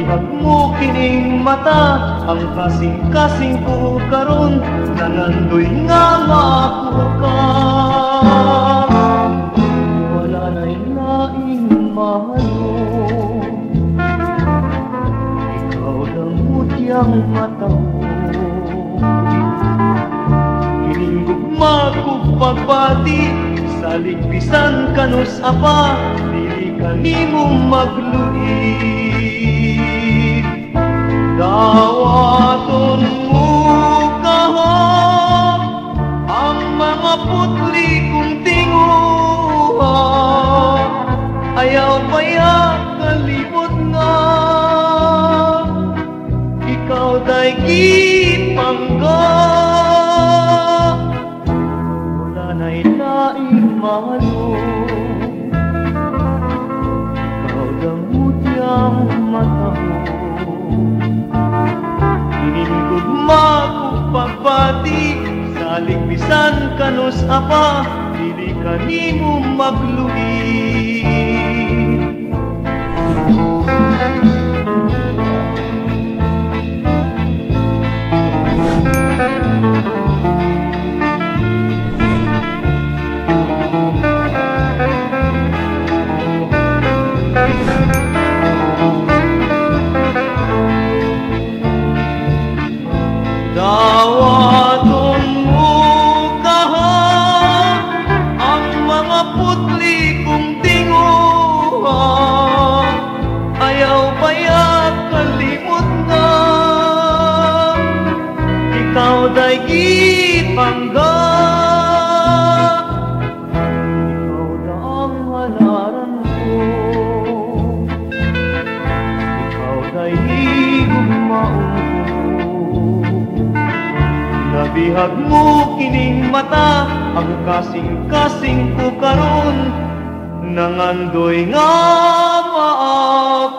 Nabihag mo kining mata, ang kasing-kasing ko karon, nangandoy nga maako ka. Wala na'y laing mahalo, ikaw lang mutyang mata mo. Hiningugma ko pagbati, sa ligpisan kanus apa, dili kanimo magluid. Dawaton mo kahap ang mga putli kong tinguha, ayaw paya kalibot nga, ikaw day gipangga. Wala na'y laing mahalo, ikaw damot yang mata mo. Hiningugma ko pagbati, sa ligpisan kanus apa, dili kanimo magluid. Dawaton mo kahap ang mga putli kong tinguha, ayaw paya kalimot nga, ikaw day gipangga. Ikaw da ang halaran ko, ikaw day higugmaon ko. Nabihag mo kining mata, ang kasing-kasing ko karon, nangandoy nga maako.